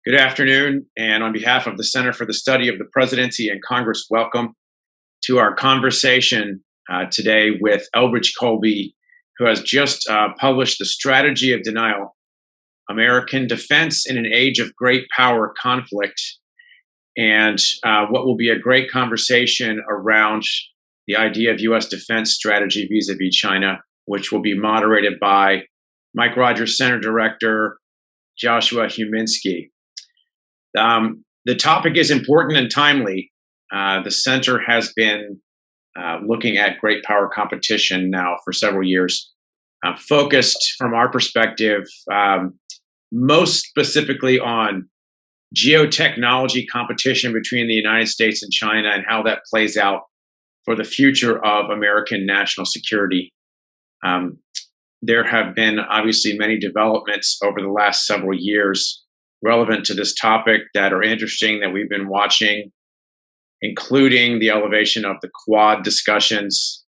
Good afternoon, and on behalf of the Center for the Study of the Presidency and Congress, welcome to our conversation today with Elbridge Colby, who has just published The Strategy of Denial, American Defense in an Age of Great Power Conflict, and what will be a great conversation around the idea of U.S. defense strategy vis-a-vis China, which will be moderated by Mike Rogers Center Director Joshua Huminski. The topic is important and timely. The center has been looking at great power competition now for several years, focused from our perspective, most specifically on geotechnology competition between the United States and China and how that plays out for the future of American national security. There have been obviously many developments over the last several years relevant to this topic that are interesting that we've been watching, including the elevation of the Quad discussions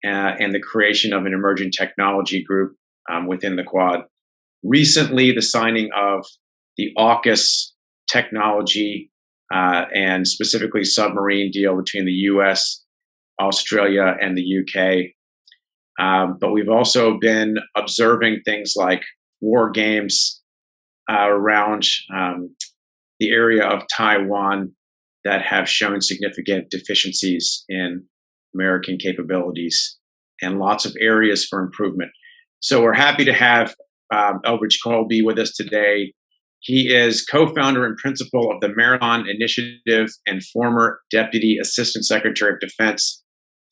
and the creation of an emerging technology group within the Quad. Recently, the signing of the AUKUS technology and specifically submarine deal between the US, Australia, and the UK. But we've also been observing things like war games around the area of Taiwan that have shown significant deficiencies in American capabilities and lots of areas for improvement. So we're happy to have Elbridge Colby with us today. He is co-founder and principal of the Marathon Initiative and former Deputy Assistant Secretary of Defense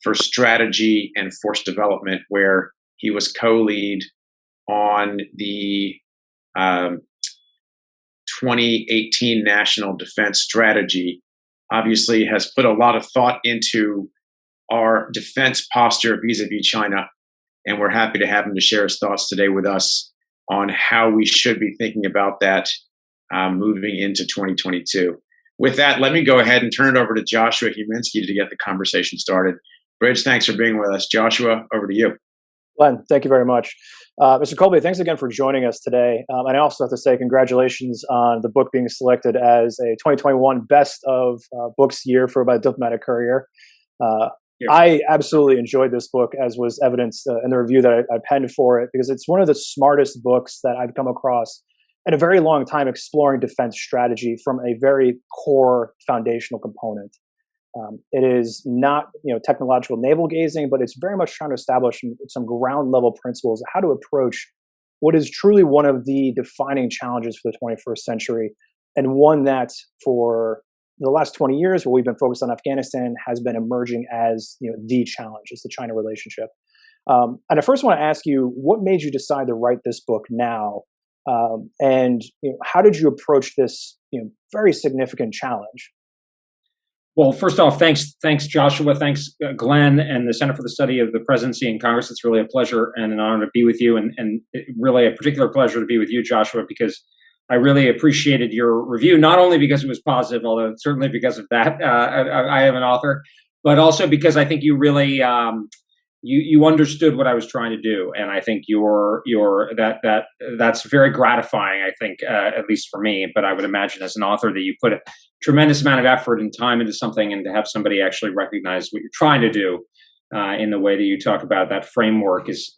for Strategy and Force Development, where he was co-lead on the 2018 National Defense Strategy. Obviously has put a lot of thought into our defense posture vis-a-vis China, and we're happy to have him to share his thoughts today with us on how we should be thinking about that moving into 2022. With that, let me go ahead and turn it over to Joshua Huminski to get the conversation started. Bridge, thanks for being with us. Joshua, over to you. Glenn, thank you very much. Mr. Colby, thanks again for joining us today. And I also have to say congratulations on the book being selected as a 2021 Best of Books year for by Diplomatic Courier. I absolutely enjoyed this book, as was evidenced in the review that I penned for it, because it's one of the smartest books that I've come across in a very long time exploring defense strategy from a very core foundational component. It is not, technological navel gazing, but it's very much trying to establish some ground level principles of how to approach what is truly one of the defining challenges for the 21st century, and one that for the last 20 years, where we've been focused on Afghanistan, has been emerging as the challenge, is the China relationship. And I first want to ask you, what made you decide to write this book now, and how did you approach this very significant challenge? Well, first off, thanks, Joshua. Thanks, Glenn, and the Center for the Study of the Presidency and Congress. It's really a pleasure and an honor to be with you, and really a particular pleasure to be with you, Joshua, because I really appreciated your review, not only because it was positive, although certainly because of that. I am an author, but also because I think you really you understood what I was trying to do, and I think that's very gratifying. I think, at least for me, but I would imagine as an author that you put a tremendous amount of effort and time into something, and to have somebody actually recognize what you're trying to do in the way that you talk about that framework is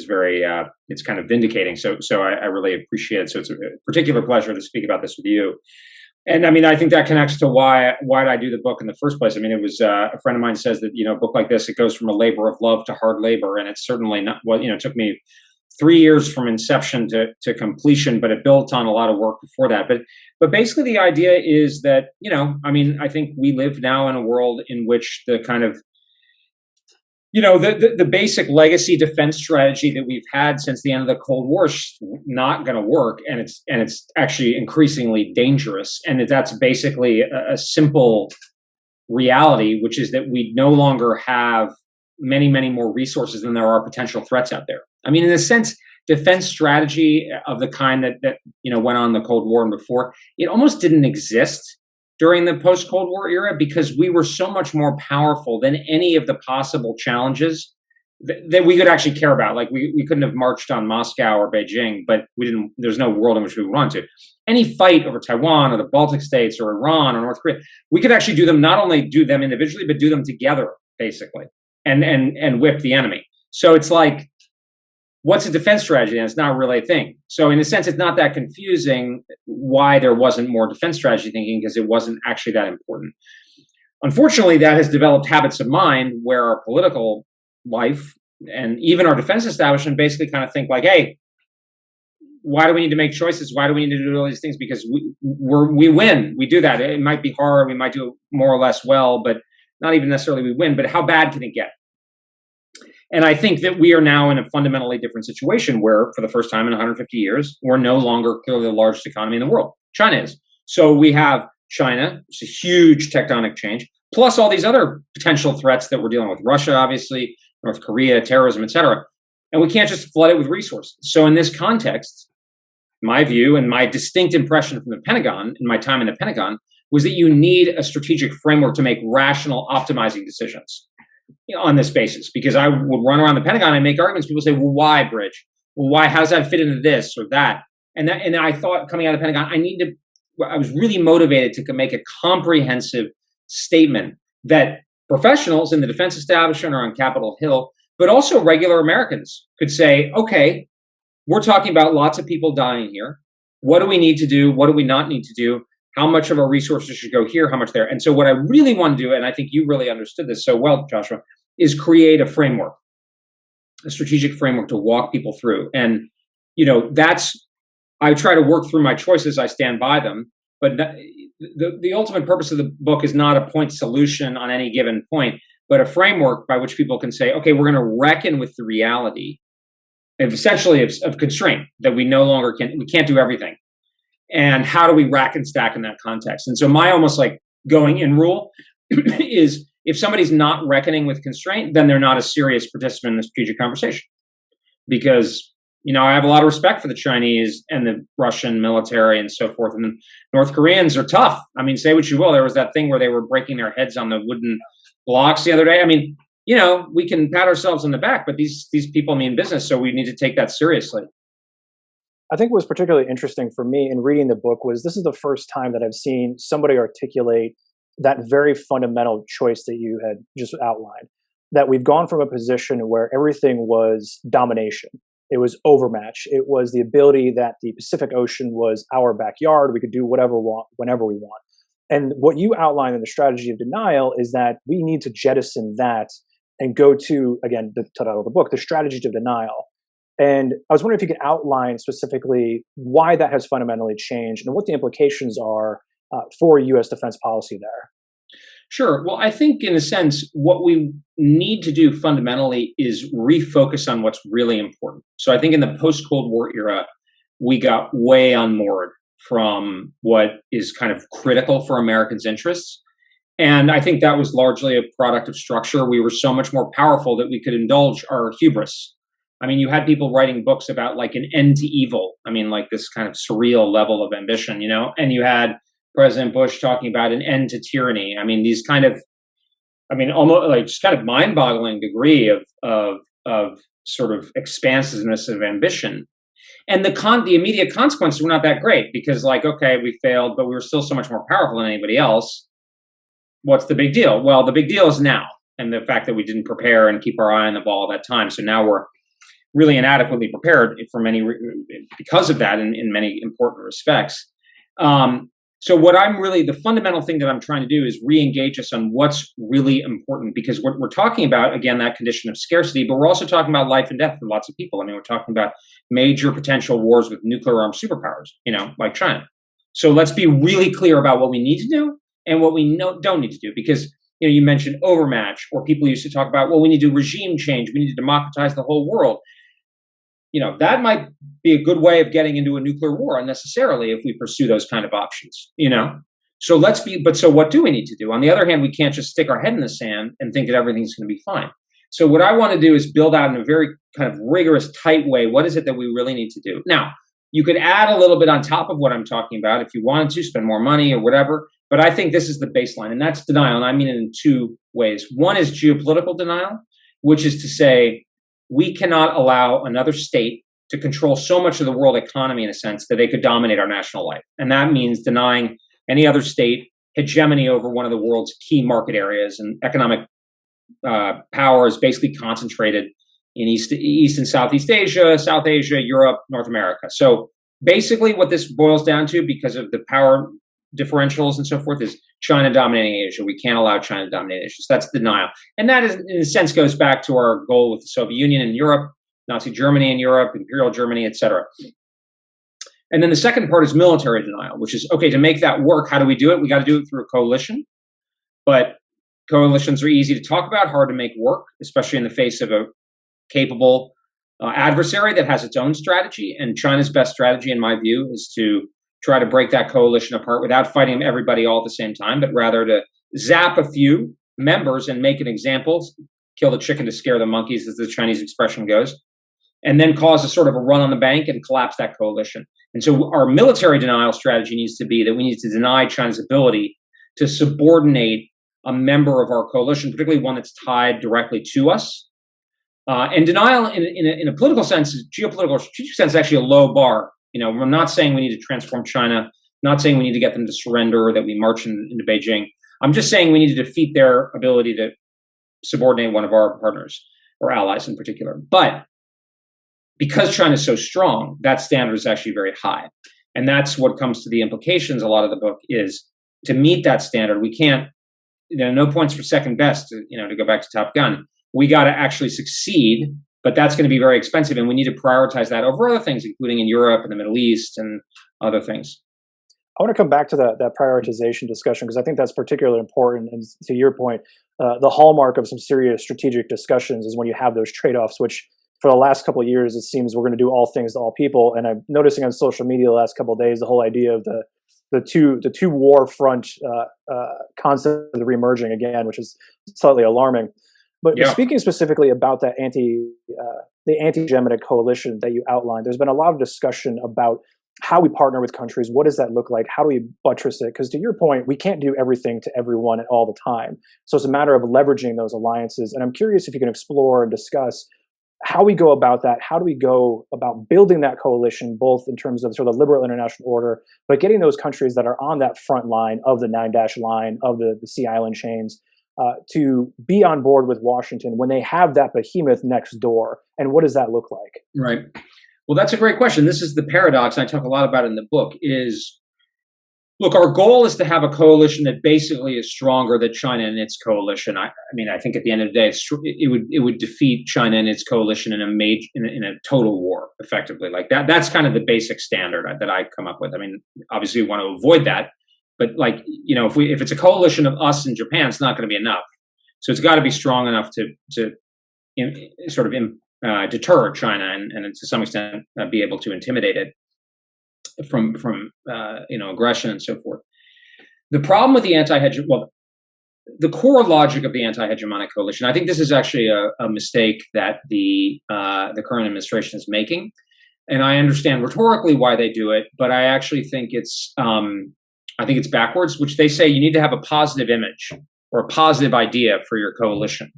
very it's kind of vindicating. So I really appreciate it. So it's a particular pleasure to speak about this with you. And I mean, I think that connects to why did I do the book in the first place? I mean, it was a friend of mine says that a book like this, it goes from a labor of love to hard labor, and it's certainly not what it took me 3 years from inception to completion, but it built on a lot of work before that. But basically, the idea is that I think we live now in a world in which the kind of the basic legacy defense strategy that we've had since the end of the Cold War is not going to work, and it's actually increasingly dangerous. And that's basically a simple reality, which is that we no longer have many more resources than there are potential threats out there. I mean, in a sense, defense strategy of the kind that went on in the Cold War and before, it almost didn't exist during the post-Cold War era, because we were so much more powerful than any of the possible challenges that we could actually care about. Like we couldn't have marched on Moscow or Beijing, but we didn't. There's no world in which we would want to. Any fight over Taiwan or the Baltic states or Iran or North Korea, we could actually do them, not only do them individually, but do them together, basically, and whip the enemy. So it's like, what's a defense strategy? And it's not really a thing. So in a sense, it's not that confusing why there wasn't more defense strategy thinking, because it wasn't actually that important. Unfortunately, that has developed habits of mind where our political life and even our defense establishment basically kind of think like, hey, why do we need to make choices? Why do we need to do all these things? Because we win. We do that. It might be hard. We might do it more or less well, but not even necessarily we win. But how bad can it get? And I think that we are now in a fundamentally different situation where, for the first time in 150 years, we're no longer clearly the largest economy in the world. China is. So we have China, which is a huge tectonic change, plus all these other potential threats that we're dealing with. Russia, obviously, North Korea, terrorism, et cetera. And we can't just flood it with resources. So in this context, my view and my distinct impression from the Pentagon, in my time in the Pentagon, was that you need a strategic framework to make rational, optimizing decisions on this basis. Because I would run around the Pentagon and make arguments. People say, well, why, Bridge? Well, why? How does that fit into this or that? And I thought, coming out of the Pentagon, I was really motivated to make a comprehensive statement that professionals in the defense establishment or on Capitol Hill, but also regular Americans, could say, okay, we're talking about lots of people dying here. What do we need to do? What do we not need to do? How much of our resources should go here? How much there? And so what I really want to do, and I think you really understood this so well, Joshua, is create a framework, a strategic framework to walk people through. And, I try to work through my choices. I stand by them. But the ultimate purpose of the book is not a point solution on any given point, but a framework by which people can say, okay, we're going to reckon with the reality essentially of constraint, that we no longer we can't do everything. And how do we rack and stack in that context? And so my almost like going in rule is, if somebody's not reckoning with constraint, then they're not a serious participant in the strategic conversation. Because I have a lot of respect for the Chinese and the Russian military and so forth. And the North Koreans are tough. I mean, say what you will. There was that thing where they were breaking their heads on the wooden blocks the other day. I mean, we can pat ourselves on the back, but these people mean business. So we need to take that seriously. I think what was particularly interesting for me in reading the book was this is the first time that I've seen somebody articulate that very fundamental choice that you had just outlined, that we've gone from a position where everything was domination. It was overmatch. It was the ability that the Pacific Ocean was our backyard. We could do whatever we want, whenever we want. And what you outline in the strategy of denial is that we need to jettison that and go to, again, the title of the book, the strategy of denial. And I was wondering if you could outline specifically why that has fundamentally changed and what the implications are for U.S. defense policy there. Sure. Well, I think in a sense, what we need to do fundamentally is refocus on what's really important. So I think in the post-Cold War era, we got way unmoored from what is kind of critical for Americans' interests. And I think that was largely a product of structure. We were so much more powerful that we could indulge our hubris. I mean, you had people writing books about like an end to evil. I mean, like this kind of surreal level of ambition, and you had President Bush talking about an end to tyranny. I mean, these kind of, almost like just kind of mind-boggling degree of sort of expansiveness of ambition. And the immediate consequences were not that great because, like, okay, we failed, but we were still so much more powerful than anybody else. What's the big deal? Well, the big deal is now, and the fact that we didn't prepare and keep our eye on the ball at that time. So now we're really inadequately prepared because of that in many important respects. So the fundamental thing that I'm trying to do is re-engage us on what's really important, because what we're talking about, again, that condition of scarcity, but we're also talking about life and death for lots of people. I mean, we're talking about major potential wars with nuclear armed superpowers, like China. So let's be really clear about what we need to do and what we don't need to do, because you mentioned overmatch, or people used to talk about, well, we need to do regime change. We need to democratize the whole world. That might be a good way of getting into a nuclear war unnecessarily if we pursue those kind of options, So so what do we need to do? On the other hand, we can't just stick our head in the sand and think that everything's going to be fine. So what I want to do is build out in a very kind of rigorous, tight way, what is it that we really need to do? Now, you could add a little bit on top of what I'm talking about if you wanted to spend more money or whatever, but I think this is the baseline, and that's denial. And I mean it in two ways. One is geopolitical denial, which is to say, we cannot allow another state to control so much of the world economy in a sense that they could dominate our national life. And that means denying any other state hegemony over one of the world's key market areas, and economic power is basically concentrated in East and Southeast Asia, South Asia, Europe, North America. So basically what this boils down to, because of the power differentials and so forth, is China dominating Asia. We can't allow China to dominate Asia. So that's denial. And that, is, in a sense, goes back to our goal with the Soviet Union in Europe, Nazi Germany in Europe, Imperial Germany, etc. And then the second part is military denial, which is, okay, to make that work, how do we do it? We got to do it through a coalition. But coalitions are easy to talk about, hard to make work, especially in the face of a capable adversary that has its own strategy. And China's best strategy, in my view, is to try to break that coalition apart without fighting everybody all at the same time, but rather to zap a few members and make an example, kill the chicken to scare the monkeys, as the Chinese expression goes, and then cause a sort of a run on the bank and collapse that coalition. And so our military denial strategy needs to be that we need to deny China's ability to subordinate a member of our coalition, particularly one that's tied directly to us. And denial in a political sense, geopolitical strategic sense, is actually a low bar. You know, we're not saying we need to transform China, not saying we need to get them to surrender, that we march into Beijing. I'm just saying we need to defeat their ability to subordinate one of our partners or allies in particular. But because China is so strong, that standard is actually very high. And that's what comes to the implications. A lot of the book is to meet that standard. We can't, no points for second best, to go back to Top Gun. We got to actually succeed, but that's going to be very expensive. And we need to prioritize that over other things, including in Europe and the Middle East and other things. I want to come back to that prioritization discussion, because I think that's particularly important. And to your point, the hallmark of some serious strategic discussions is when you have those trade-offs, which for the last couple of years, it seems we're going to do all things to all people. And I'm noticing on social media the last couple of days, the whole idea of the two war front concept of reemerging again, which is slightly alarming. But speaking specifically about that the anti-hegemonic coalition that you outlined, there's been a lot of discussion about how we partner with countries. What does that look like? How do we buttress it? Because to your point, we can't do everything to everyone all the time. So it's a matter of leveraging those alliances. And I'm curious if you can explore and discuss how we go about that. How do we go about building that coalition, both in terms of sort of liberal international order, but getting those countries that are on that front line of the 9-dash line of the Sea Island chains to be on board with Washington when they have that behemoth next door? And what does that look like? Right. Well, that's a great question. This is the paradox, and I talk a lot about it in the book, is, look, our goal is to have a coalition that basically is stronger than China and its coalition. I mean, I think at the end of the day, it would defeat China and its coalition in a total war, effectively. Like that. That's kind of the basic standard that I come up with. I mean, obviously we want to avoid that, but if it's a coalition of us and Japan, it's not going to be enough. So it's got to be strong enough to deter China and to some extent be able to intimidate it from aggression and so forth. The problem with the the core logic of the anti-hegemonic coalition, I think this is actually a mistake that the current administration is making, and I understand rhetorically why they do it, but I actually think it's backwards. Which they say you need to have a positive image or a positive idea for your coalition.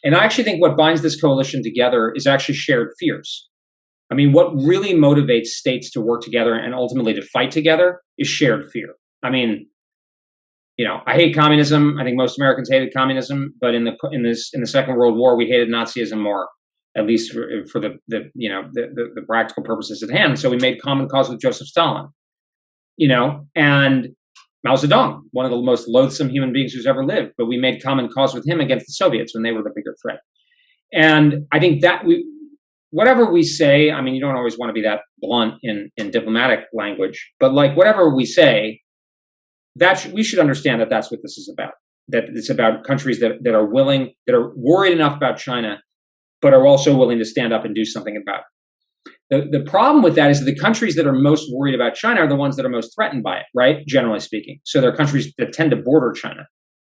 And I actually think what binds this coalition together is actually shared fears. I mean, what really motivates states to work together and ultimately to fight together is shared fear. I mean, I hate communism. I think most Americans hated communism, but in the Second World War, we hated Nazism more, at least for the practical purposes at hand. So we made common cause with Joseph Stalin, and Mao Zedong, one of the most loathsome human beings who's ever lived, but we made common cause with him against the Soviets when they were the bigger threat. And I think that whatever we say, I mean, you don't always want to be that blunt in diplomatic language, but whatever we say, we should understand that that's what this is about. That it's about countries that are willing, that are worried enough about China, but are also willing to stand up and do something about it. The problem with that is that the countries that are most worried about China are the ones that are most threatened by it, right? Generally speaking. So there are countries that tend to border China.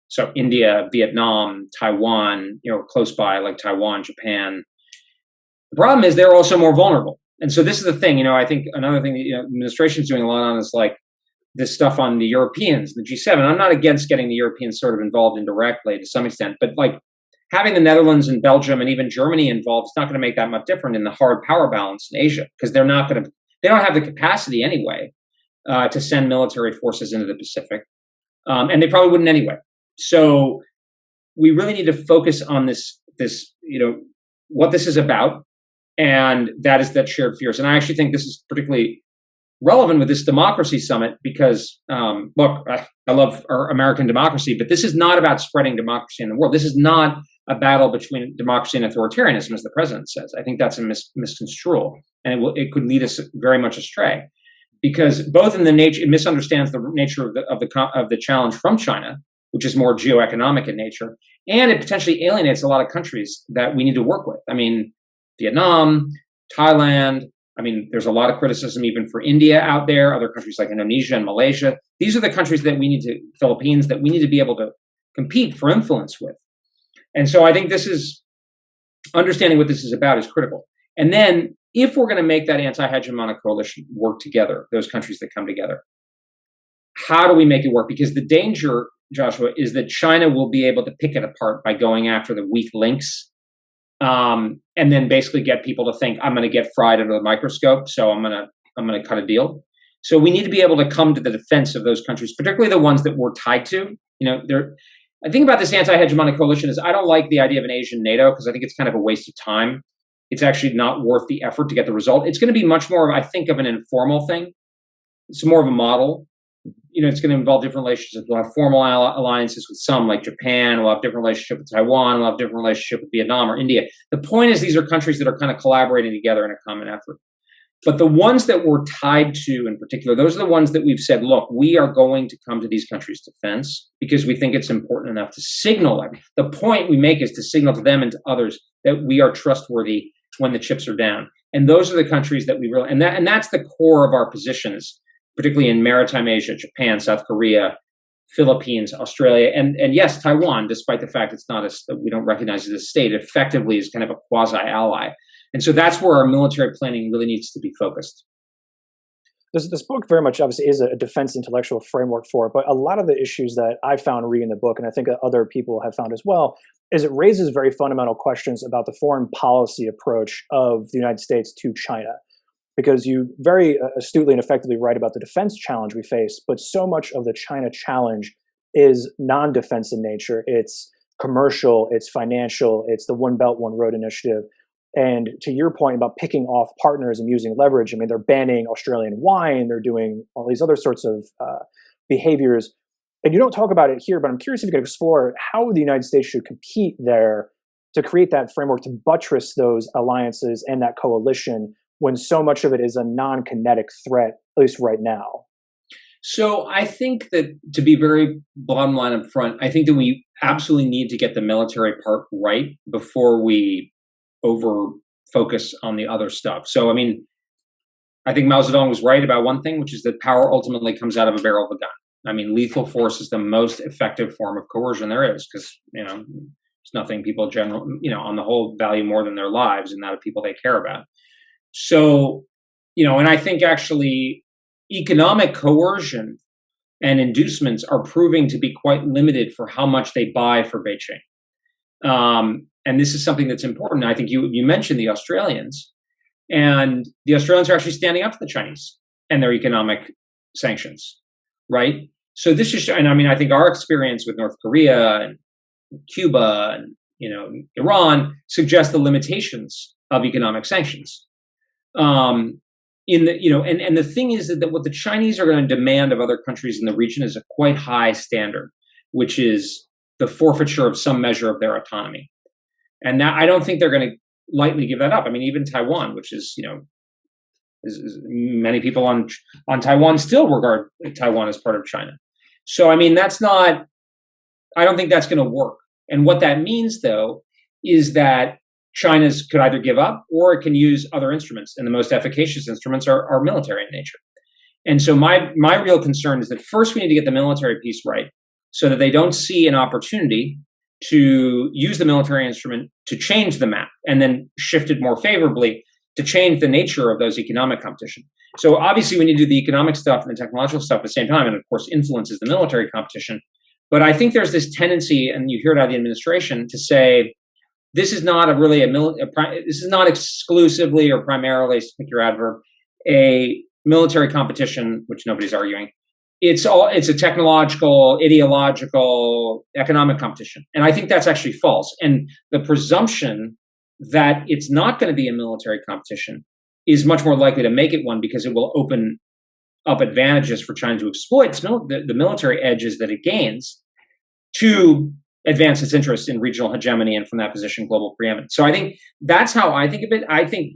So India, Vietnam, Taiwan, close by, like Taiwan, Japan. The problem is they're also more vulnerable. And so this is the thing, I think another thing the administration is doing a lot on is this stuff on the Europeans, the G7. I'm not against getting the Europeans sort of involved indirectly to some extent, but having the Netherlands and Belgium and even Germany involved is not going to make that much different in the hard power balance in Asia, because they don't have the capacity anyway to send military forces into the Pacific, and they probably wouldn't anyway. So we really need to focus on this, what this is about, and that is that shared fears. And I actually think this is particularly relevant with this democracy summit because, look, I love our American democracy, but this is not about spreading democracy in the world. This is not a battle between democracy and authoritarianism, as the president says. I think that's a misconstrual, and it could lead us very much astray, because both in the nature, it misunderstands the nature of the challenge from China, which is more geoeconomic in nature, and it potentially alienates a lot of countries that we need to work with. I mean, Vietnam, Thailand. I mean, there's a lot of criticism even for India out there, other countries like Indonesia and Malaysia. These are the countries that Philippines, that we need to be able to compete for influence with. And so I think this is, understanding what this is about is critical. And then if we're going to make that anti-hegemonic coalition work together, those countries that come together, how do we make it work? Because the danger, Joshua, is that China will be able to pick it apart by going after the weak links, and then basically get people to think, I'm going to get fried under the microscope, so I'm going to cut a deal. So we need to be able to come to the defense of those countries, particularly the ones that we're tied to. I think about this anti-hegemonic coalition is I don't like the idea of an Asian NATO, because I think it's kind of a waste of time. It's actually not worth the effort to get the result. It's going to be much more, I think, of an informal thing. It's more of a model. It's going to involve different relationships. We'll have formal alliances with some, like Japan. We'll have different relationship with Taiwan. We'll have different relationship with Vietnam or India. The point is, these are countries that are kind of collaborating together in a common effort. But the ones that we're tied to in particular, those are the ones that we've said, look, we are going to come to these countries' defense because we think it's important enough to signal them. The point we make is to signal to them and to others that we are trustworthy when the chips are down. And those are the countries that we really, and that's the core of our positions, particularly in maritime Asia, Japan, South Korea, Philippines, Australia, and yes, Taiwan, despite the fact it's not we don't recognize it as a state, effectively is kind of a quasi-ally. And so that's where our military planning really needs to be focused. This book very much obviously is a defense intellectual framework for it, but a lot of the issues that I found reading the book, and I think that other people have found as well, is it raises very fundamental questions about the foreign policy approach of the United States to China. Because you very astutely and effectively write about the defense challenge we face, but so much of the China challenge is non-defense in nature. It's commercial, it's financial, it's the One Belt, One Road initiative. And to your point about picking off partners and using leverage, I mean, they're banning Australian wine, they're doing all these other sorts of behaviors. And you don't talk about it here, but I'm curious if you could explore how the United States should compete there to create that framework to buttress those alliances and that coalition when so much of it is a non-kinetic threat, at least right now. So I think that, to be very bottom line up front, I think that we absolutely need to get the military part right before we over focus on the other stuff. So, I mean, I think Mao Zedong was right about one thing, which is that power ultimately comes out of a barrel of a gun. I mean, lethal force is the most effective form of coercion there is, because, there's nothing people on the whole value more than their lives and not the people they care about. So, and I think actually economic coercion and inducements are proving to be quite limited for how much they buy for Beijing. And this is something that's important. I think you mentioned the Australians, and the Australians are actually standing up to the Chinese and their economic sanctions, right? So this is, and I mean, I think our experience with North Korea and Cuba and, Iran suggests the limitations of economic sanctions. And the thing is that what the Chinese are going to demand of other countries in the region is a quite high standard, which is the forfeiture of some measure of their autonomy. And now I don't think they're going to lightly give that up. I mean, even Taiwan, which is, is many people on Taiwan still regard Taiwan as part of China. So, I mean, I don't think that's going to work. And what that means, though, is that China could either give up or it can use other instruments. And the most efficacious instruments are military in nature. And so my real concern is that first we need to get the military piece right so that they don't see an opportunity to use the military instrument to change the map and then shift it more favorably to change the nature of those economic competition. So obviously we need to do the economic stuff and the technological stuff at the same time. And of course, influence is the military competition. But I think there's this tendency, and you hear it out of the administration, to say this is not this is not exclusively or primarily, to pick your adverb, a military competition, which nobody's arguing. It's a technological, ideological, economic competition. And I think that's actually false. And the presumption that it's not going to be a military competition is much more likely to make it one, because it will open up advantages for China to exploit the military edges that it gains to advance its interests in regional hegemony and, from that position, global preeminence. So I think that's how I think of it. I think,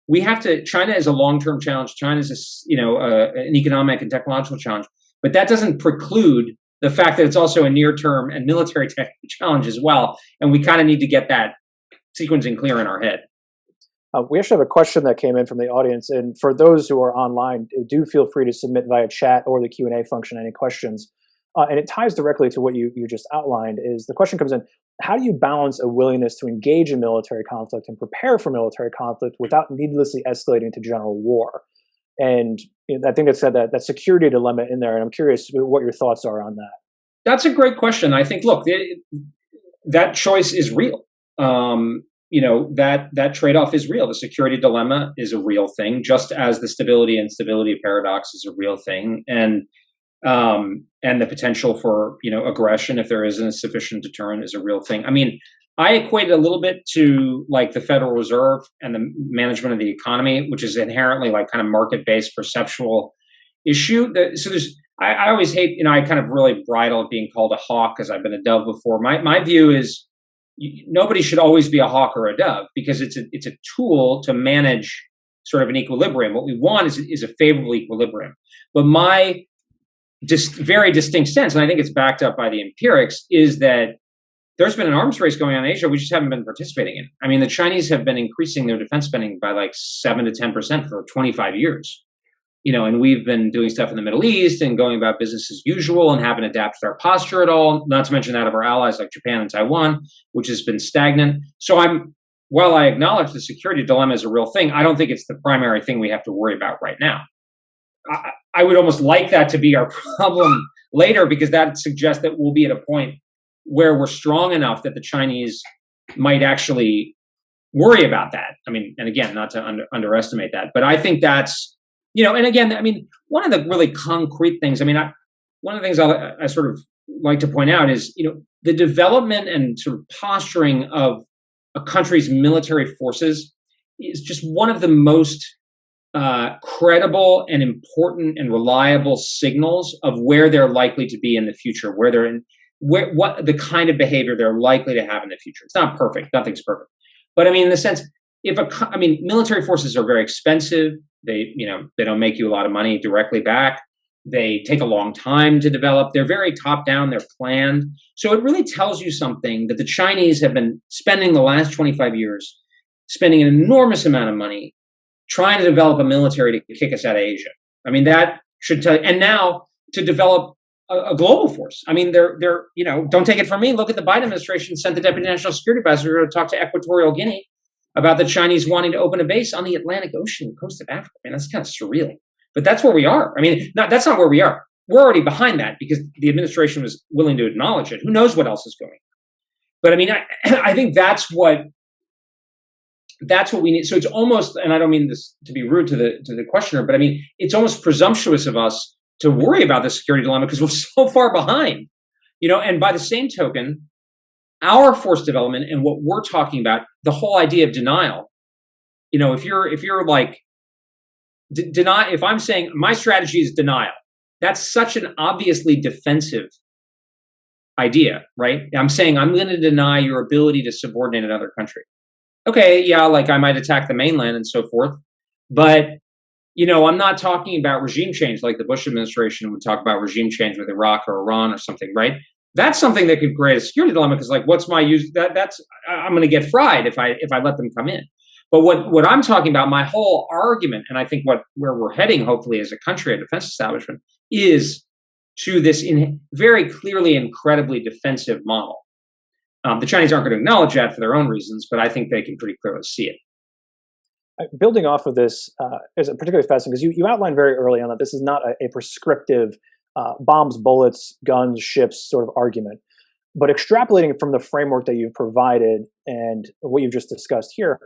we have to, China is a long-term challenge. China is, an economic and technological challenge, but that doesn't preclude the fact that it's also a near-term and military technical challenge as well. And we kind of need to get that sequencing clear in our head. We actually have a question that came in from the audience, and for those who are online, do feel free to submit via chat or the Q&A function any questions. And it ties directly to what you just outlined. Is the question comes in: how do you balance a willingness to engage in military conflict and prepare for military conflict without needlessly escalating to general war? And I think it said that security dilemma in there, and I'm curious what your thoughts are on that. That's a great question. I think, look, that choice is real. That trade-off is real. The security dilemma is a real thing, just as the stability and instability paradox is a real thing, and the potential for aggression, if there isn't a sufficient deterrent, is a real thing. I mean, I equate it a little bit to like the Federal Reserve and the management of the economy, which is inherently like kind of market-based perceptual issue. I always hate, I kind of really bridle at being called a hawk because I've been a dove before. My view is nobody should always be a hawk or a dove, because it's a tool to manage sort of an equilibrium. What we want is a favorable equilibrium. But my very distinct sense, and I think it's backed up by the empirics, is that there's been an arms race going on in Asia we just haven't been participating in. I mean, the Chinese have been increasing their defense spending by like 7 to 10% for 25 years. And we've been doing stuff in the Middle East and going about business as usual and haven't adapted our posture at all, not to mention that of our allies like Japan and Taiwan, which has been stagnant. So while I acknowledge the security dilemma is a real thing, I don't think it's the primary thing we have to worry about right now. I would almost like that to be our problem later, because that suggests that we'll be at a point where we're strong enough that the Chinese might actually worry about that. I mean, and again, not to underestimate that, but I think that's, and again, I mean, one of the really concrete things, one of the things I sort of like to point out is, the development and sort of posturing of a country's military forces is just one of the most credible and important and reliable signals of where they're likely to be in the future, what the kind of behavior they're likely to have in the future. It's not perfect. Nothing's perfect. But in the sense, military forces are very expensive. They don't make you a lot of money directly back. They take a long time to develop. They're very top down. They're planned. So it really tells you something that the Chinese have been spending the last 25 years, spending an enormous amount of money trying to develop a military to kick us out of Asia. That should tell you. And now to develop a global force. They're don't take it from me. Look at the Biden administration sent the Deputy National Security Advisor to talk to Equatorial Guinea about the Chinese wanting to open a base on the Atlantic Ocean, coast of Africa. That's kind of surreal. But that's where we are. That's not where we are. We're already behind that because the administration was willing to acknowledge it. Who knows what else is going on? But I think that's what we need. So it's almost, and I don't mean this to be rude to the questioner, but it's almost presumptuous of us to worry about the security dilemma because we're so far behind. And by the same token, our force development and what we're talking about, the whole idea of denial, if you're like, if I'm saying my strategy is denial, that's such an obviously defensive idea, right? I'm saying I'm going to deny your ability to subordinate another country. Okay, yeah, like I might attack the mainland and so forth, but I'm not talking about regime change like the Bush administration would talk about regime change with Iraq or Iran or something, right? That's something that could create a security dilemma because, like, what's my use? I'm going to get fried if I let them come in. But what I'm talking about, my whole argument, and I think where we're heading, hopefully, as a country, a defense establishment, is to this very clearly incredibly defensive model. The Chinese aren't going to acknowledge that for their own reasons, but I think they can pretty clearly see it. Building off of this is particularly fascinating because you outlined very early on that this is not a prescriptive bombs, bullets, guns, ships sort of argument. But extrapolating from the framework that you've provided and what you've just discussed here,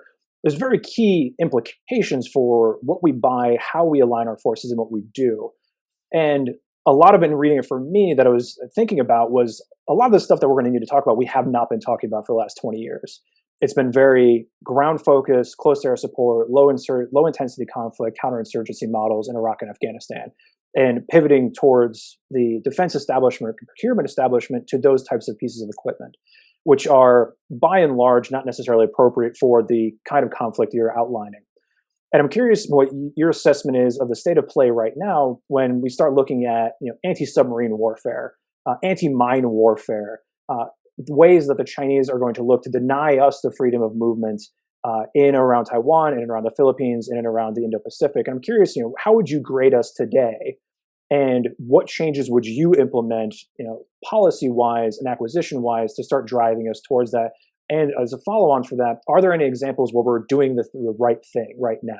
there's very key implications for what we buy, how we align our forces, and what we do. And a lot of it in reading it for me that I was thinking about was a lot of the stuff that we're going to need to talk about, we have not been talking about for the last 20 years. It's been very ground focused, close air support, low intensity conflict, counterinsurgency models in Iraq and Afghanistan, and pivoting towards the defense establishment, procurement establishment to those types of pieces of equipment, which are by and large not necessarily appropriate for the kind of conflict you're outlining. And I'm curious what your assessment is of the state of play right now when we start looking at anti-submarine warfare, anti-mine warfare, ways that the Chinese are going to look to deny us the freedom of movement in and around Taiwan, in and around the Philippines, in and around the Indo-Pacific. And I'm curious, how would you grade us today? And what changes would you implement, policy-wise and acquisition-wise to start driving us towards that? And as a follow-on for that, are there any examples where we're doing the right thing right now?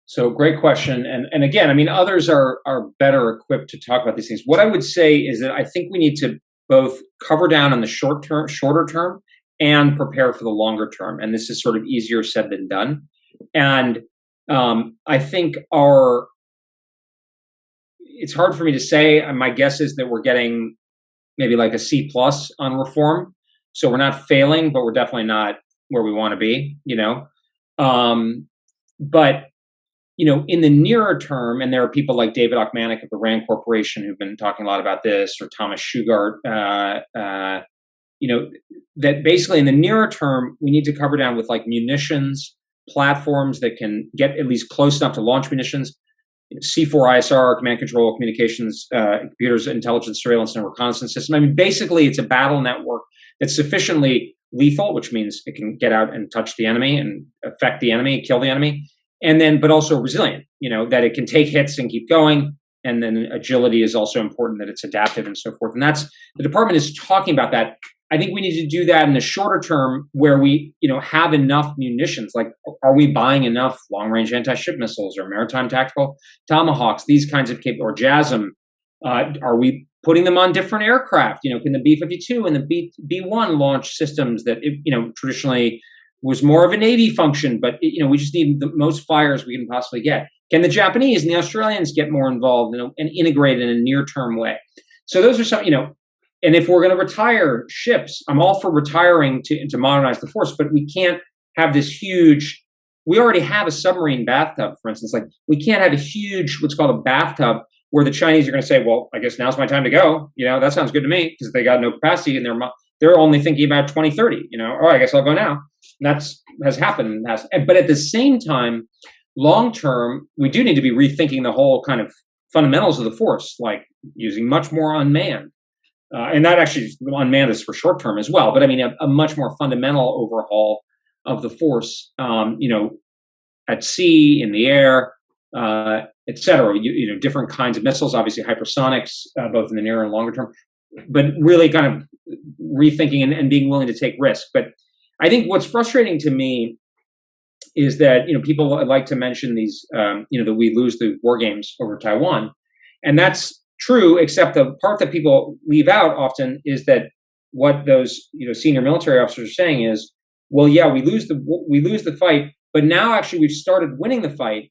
So great question. And again, I mean, others are better equipped to talk about these things. What I would say is that I think we need to both cover down on the shorter term, and prepare for the longer term. And this is sort of easier said than done. And I think it's hard for me to say. My guess is that we're getting maybe like a C+ on reform. So we're not failing, but we're definitely not where we want to be, But, in the nearer term, and there are people like David Ochmanek of the RAND Corporation who've been talking a lot about this, or Thomas Shugart, that basically in the nearer term, we need to cover down with like munitions, platforms that can get at least close enough to launch munitions, C4ISR, command control, communications, computers, intelligence, surveillance, and reconnaissance system. I mean, basically, it's a battle network that's sufficiently lethal, which means it can get out and touch the enemy and affect the enemy, kill the enemy, and then, but also resilient, that it can take hits and keep going. And then agility is also important, that it's adaptive and so forth. And the department is talking about that. I think we need to do that in the shorter term where we, have enough munitions. Like, are we buying enough long-range anti-ship missiles or maritime tactical tomahawks, these kinds of or JASSM? Are we putting them on different aircraft? Can the B-52 and the B-1 launch systems that, traditionally was more of a Navy function, but, we just need the most fires we can possibly get. Can the Japanese and the Australians get more involved and integrate in a near-term way? So those are some, and if we're going to retire ships, I'm all for retiring to modernize the force, but we can't have this huge, we already have a submarine bathtub, for instance. Like, we can't have a huge, what's called a bathtub, where the Chinese are going to say, well, I guess now's my time to go. That sounds good to me, because they got no capacity and they're only thinking about 2030, I guess I'll go now. And has happened. But at the same time, long term, we do need to be rethinking the whole kind of fundamentals of the force, like using much more unmanned. And that actually, unmanned is for short term as well. But I mean, a much more fundamental overhaul of the force, at sea, in the air, et cetera. Different kinds of missiles, obviously hypersonics, both in the near and longer term, but really kind of rethinking and being willing to take risk. But I think what's frustrating to me is that, people like to mention these, that we lose the war games over Taiwan. And that's true, except the part that people leave out often is that what those, senior military officers are saying is, well, yeah, we lose the fight, but now actually we've started winning the fight.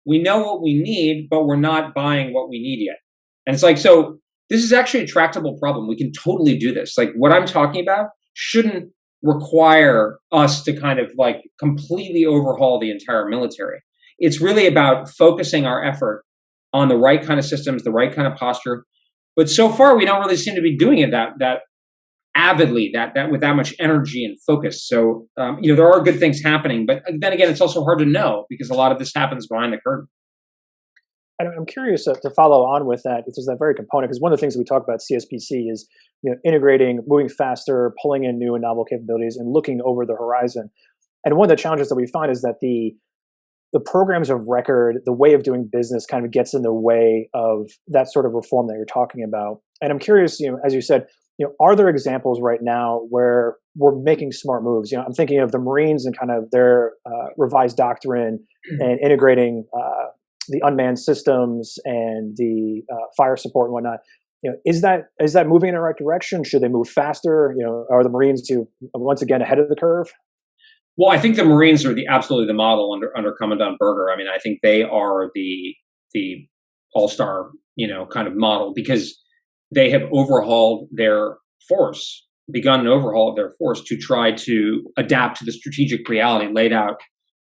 We know what we need, but we're not buying what we need yet. And it's like, so this is actually a tractable problem. We can totally do this. Like, what I'm talking about shouldn't require us to kind of like completely overhaul the entire military. It's really about focusing our effort on the right kind of systems, the right kind of posture. But so far, we don't really seem to be doing it that avidly, that with that much energy and focus. So, there are good things happening, but then again, it's also hard to know because a lot of this happens behind the curtain. I'm curious to follow on with that. It's that very component, because one of the things that we talk about CSPC is integrating, moving faster, pulling in new and novel capabilities, and looking over the horizon. And one of the challenges that we find is that the programs of record, the way of doing business, kind of gets in the way of that sort of reform that you're talking about. And I'm curious, as you said, are there examples right now where we're making smart moves? I'm thinking of the Marines and kind of their revised doctrine and integrating the unmanned systems and the fire support and whatnot. Is that moving in the right direction? Should they move faster? Are the Marines once again ahead of the curve? Well, I think the Marines are absolutely the model under Commandant Berger. I mean, I think they are the all-star, kind of model, because they have overhauled their force, begun an overhaul of their force to try to adapt to the strategic reality laid out,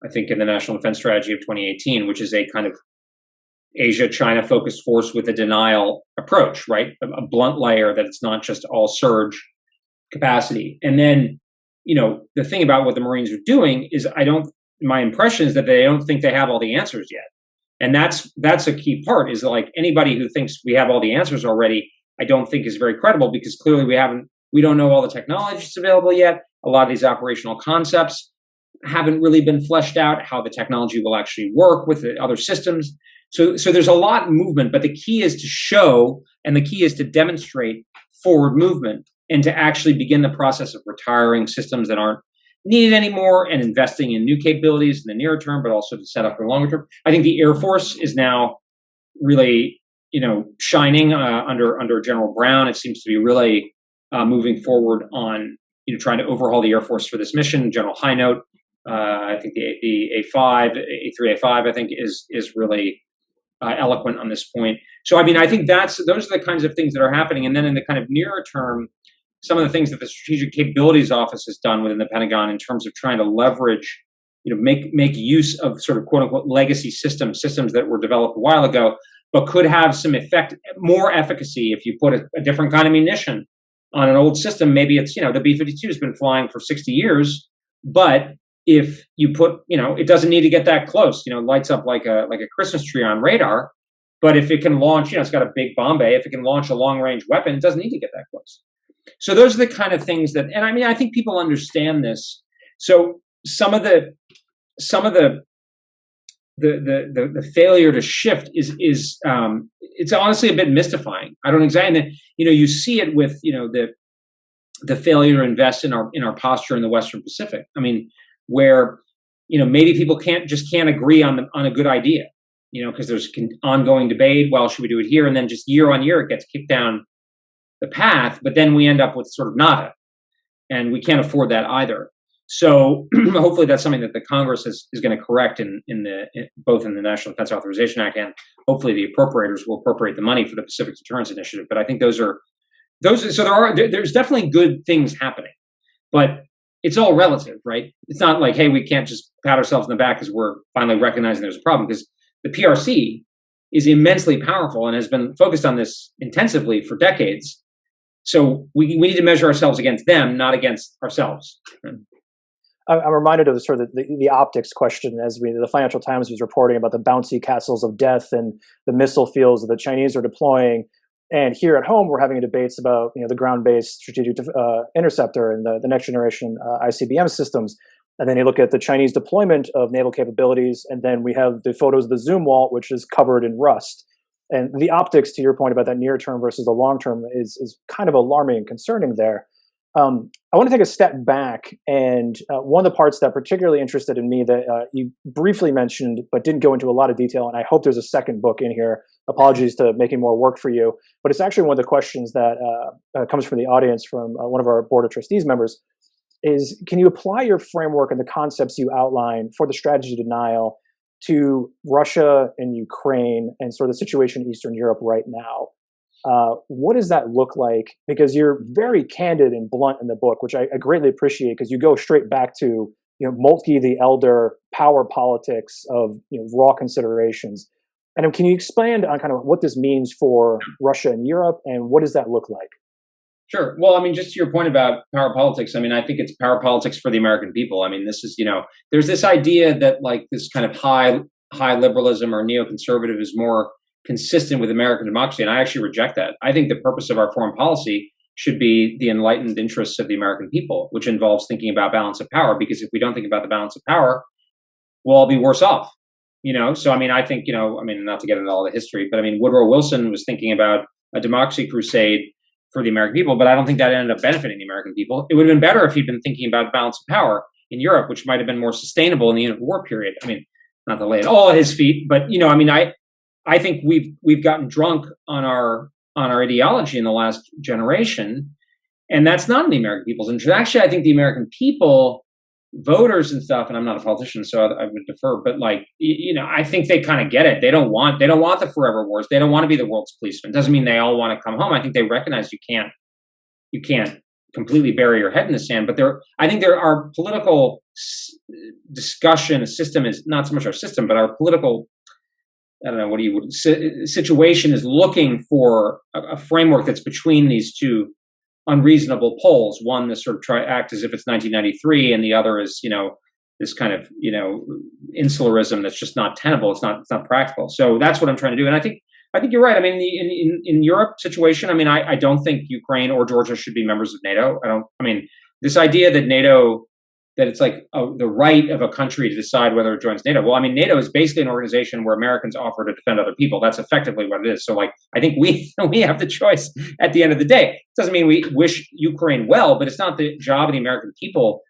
I think, in the National Defense Strategy of 2018, which is a kind of Asia-China focused force with a denial approach, right? A blunt layer that it's not just all surge capacity. And then, the thing about what the Marines are doing is my impression is that they don't think they have all the answers yet. And that's a key part, is like anybody who thinks we have all the answers already, I don't think is very credible, because clearly we don't know all the technology that's available yet. A lot of these operational concepts haven't really been fleshed out, how the technology will actually work with the other systems. So there's a lot of movement, but the key is to show, and the key is to demonstrate forward movement, and to actually begin the process of retiring systems that aren't needed anymore and investing in new capabilities in the near term, but also to set up for the longer term. I think the Air Force is now really, shining under General Brown. It seems to be really moving forward on, trying to overhaul the Air Force for this mission. General High Note, I think the A5, A3A5, I think is really eloquent on this point. So, I mean, I think those are the kinds of things that are happening. And then in the kind of nearer term, some of the things that the Strategic Capabilities Office has done within the Pentagon in terms of trying to leverage, make use of sort of quote unquote legacy systems that were developed a while ago, but could have some more efficacy if you put a different kind of munition on an old system. Maybe it's, the B-52 has been flying for 60 years, but if you put, it doesn't need to get that close, lights up like a Christmas tree on radar. But if it can launch, it's got a big bomb bay. If it can launch a long range weapon, it doesn't need to get that close. So those are the kind of things that, and I mean, I think people understand this. So some of the failure to shift is it's honestly a bit mystifying. I don't exactly, and you see it with, the failure to invest in our posture in the Western Pacific. I mean, where, maybe people can't agree on a good idea, because there's ongoing debate. Well, should we do it here? And then just year on year, it gets kicked down the path, but then we end up with sort of nada, and we can't afford that either. So hopefully that's something that the Congress is going to correct both in the National Defense Authorization Act, and hopefully the appropriators will appropriate the money for the Pacific Deterrence Initiative. But I think there's definitely good things happening, but it's all relative, right? It's not like, hey, we can't just pat ourselves in the back because we're finally recognizing there's a problem, because the PRC is immensely powerful and has been focused on this intensively for decades. So we need to measure ourselves against them, not against ourselves. I'm reminded of sort of the optics question, as the Financial Times was reporting about the bouncy castles of death and the missile fields that the Chinese are deploying. And here at home, we're having debates about the ground-based strategic interceptor and the next generation ICBM systems. And then you look at the Chinese deployment of naval capabilities, and then we have the photos of the Zoom wall, which is covered in rust. And the optics, to your point about that near term versus the long term, is kind of alarming and concerning there. I want to take a step back, and one of the parts that particularly interested in me that you briefly mentioned but didn't go into a lot of detail, and I hope there's a second book in here. Apologies to making more work for you, but it's actually one of the questions that comes from the audience from one of our Board of Trustees members, is can you apply your framework and the concepts you outline for the strategy denial to Russia and Ukraine and sort of the situation in Eastern Europe right now? What does that look like? Because you're very candid and blunt in the book, which I greatly appreciate, because you go straight back to Moltke the Elder, power politics of raw considerations. And can you expand on kind of what this means for Russia and Europe, and what does that look like? Sure. Well, I mean, just to your point about power politics, I mean, I think it's power politics for the American people. I mean, this is, there's this idea that like this kind of high liberalism or neoconservative is more consistent with American democracy, and I actually reject that. I think the purpose of our foreign policy should be the enlightened interests of the American people, which involves thinking about balance of power, because if we don't think about the balance of power, we'll all be worse off. So I mean, I think, not to get into all the history, but I mean, Woodrow Wilson was thinking about a democracy crusade for the American people, but I don't think that ended up benefiting the American people. It would have been better if he'd been thinking about balance of power in Europe, which might have been more sustainable in the end of the war period. I mean, not to lay it all at his feet, but I think we've gotten drunk on our ideology in the last generation, and that's not in the American people's interest. Actually, I think the American people, voters and stuff, and I'm not a politician, so I would defer, but I think they kind of get it. They don't want the forever wars. They don't want to be the world's policeman. Doesn't mean they all want to come home. I think they recognize you can't completely bury your head in the sand. But I think there are political discussion system is not so much our system, but our political, I don't know, situation is looking for a framework that's between these two unreasonable poles. One, this sort of act as if it's 1993, and the other is, this kind of, insularism that's just not tenable. It's not practical. So that's what I'm trying to do. And I think you're right. I mean, in Europe situation, I don't think Ukraine or Georgia should be members of NATO. This idea that NATO, that it's like the right of a country to decide whether it joins NATO. Well, NATO is basically an organization where Americans offer to defend other people. That's effectively what it is. So, I think we have the choice at the end of the day. It doesn't mean we wish Ukraine well, but it's not the job of the American people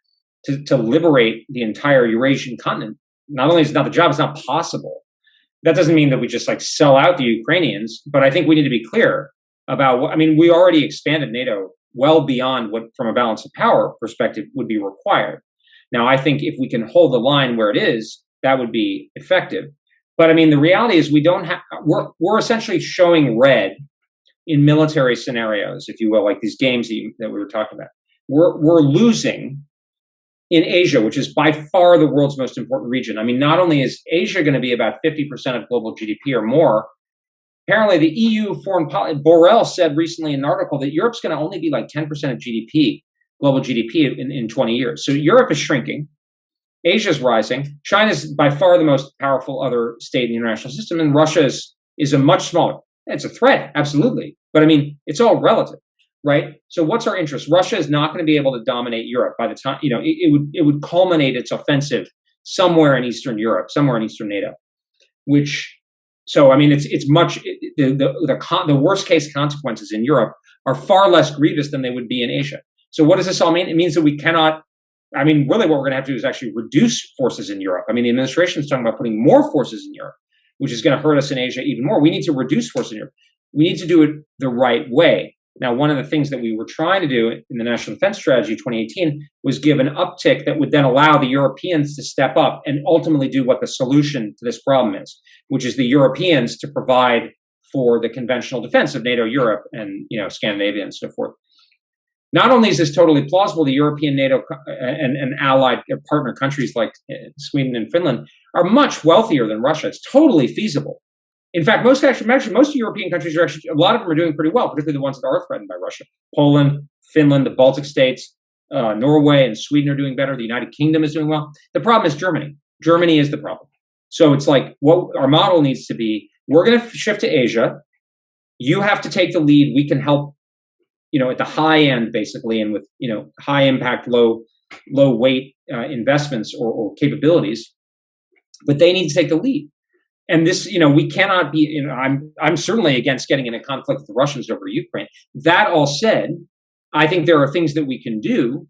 to liberate the entire Eurasian continent. Not only is it not the job, it's not possible. That doesn't mean that we just sell out the Ukrainians, but I think we need to be clear about we already expanded NATO well beyond what, from a balance of power perspective, would be required. Now, I think if we can hold the line where it is, that would be effective. But the reality is we're essentially showing red in military scenarios, if you will, like these games that we were talking about. We're losing in Asia, which is by far the world's most important region. Not only is Asia going to be about 50% of global GDP or more, apparently the EU foreign policy, Borrell said recently in an article that Europe's going to only be 10% of GDP, global GDP in 20 years. So Europe is shrinking, Asia's rising, China's by far the most powerful other state in the international system, and Russia is a much smaller. It's a threat, absolutely. But it's all relative, right? So what's our interest? Russia is not going to be able to dominate Europe by the time, it would culminate its offensive somewhere in Eastern Europe, somewhere in Eastern NATO, it's much, the worst case consequences in Europe are far less grievous than they would be in Asia. So what does this all mean? It means that we cannot, really what we're going to have to do is actually reduce forces in Europe. The administration is talking about putting more forces in Europe, which is going to hurt us in Asia even more. We need to reduce forces in Europe. We need to do it the right way. Now, one of the things that we were trying to do in the National Defense Strategy 2018 was give an uptick that would then allow the Europeans to step up and ultimately do what the solution to this problem is, which is the Europeans to provide for the conventional defense of NATO, Europe, and Scandinavia and so forth. Not only is this totally plausible, the European NATO and allied partner countries like Sweden and Finland are much wealthier than Russia. It's totally feasible. In fact, most European countries a lot of them are doing pretty well, particularly the ones that are threatened by Russia. Poland, Finland, the Baltic states, Norway and Sweden are doing better. The United Kingdom is doing well. The problem is Germany. Germany is the problem. So it's what our model needs to be. We're going to shift to Asia. You have to take the lead. We can help, at the high end, basically, and with, high impact, low weight investments or capabilities. But they need to take the lead. And this, we cannot be, I'm certainly against getting in a conflict with the Russians over Ukraine. That all said, I think there are things that we can do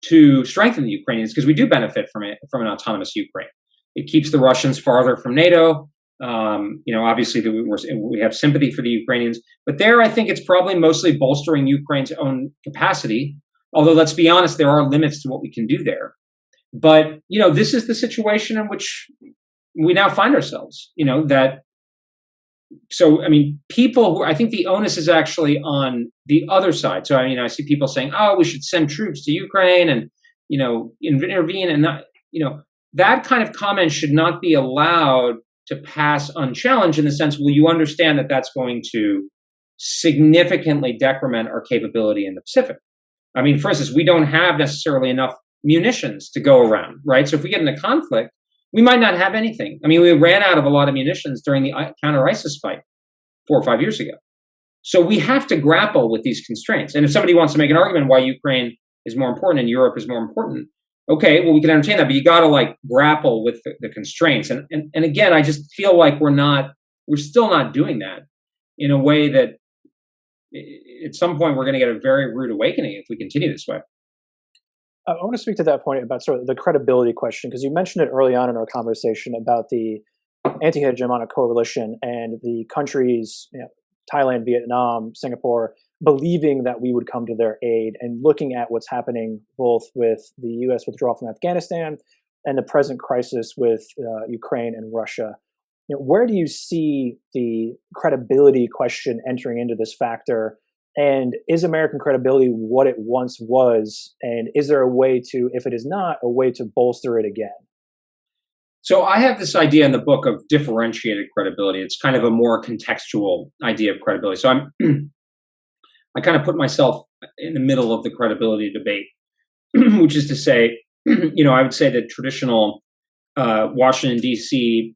to strengthen the Ukrainians because we do benefit from an autonomous Ukraine. It keeps the Russians farther from NATO. Obviously we have sympathy for the Ukrainians, but there I think it's probably mostly bolstering Ukraine's own capacity. Although let's be honest, there are limits to what we can do there. But, this is the situation in which we now find ourselves, people who, I think the onus is actually on the other side. So, I see people saying, oh, we should send troops to Ukraine and, intervene and not, that kind of comment should not be allowed to pass unchallenged in the sense, well, you understand that that's going to significantly decrement our capability in the Pacific. For instance, we don't have necessarily enough munitions to go around, right? So if we get in a conflict, we might not have anything. We ran out of a lot of munitions during the counter-ISIS fight 4 or 5 years ago. So we have to grapple with these constraints. And if somebody wants to make an argument why Ukraine is more important and Europe is more important, okay, well, we can entertain that, but you got to grapple with the constraints. And again, I just feel like we're still not doing that in a way that at some point we're going to get a very rude awakening if we continue this way. I want to speak to that point about sort of the credibility question, because you mentioned it early on in our conversation about the anti-hegemonic coalition and the countries, Thailand, Vietnam, Singapore, believing that we would come to their aid, and looking at what's happening both with the U.S. withdrawal from Afghanistan and the present crisis with Ukraine and Russia. Where do you see the credibility question entering into this factor? And is American credibility what it once was? And is there a way to, if it is not, a way to bolster it again? So I have this idea in the book of differentiated credibility. It's kind of a more contextual idea of credibility. So I kind of put myself in the middle of the credibility debate, which is to say, I would say the traditional Washington, D.C.,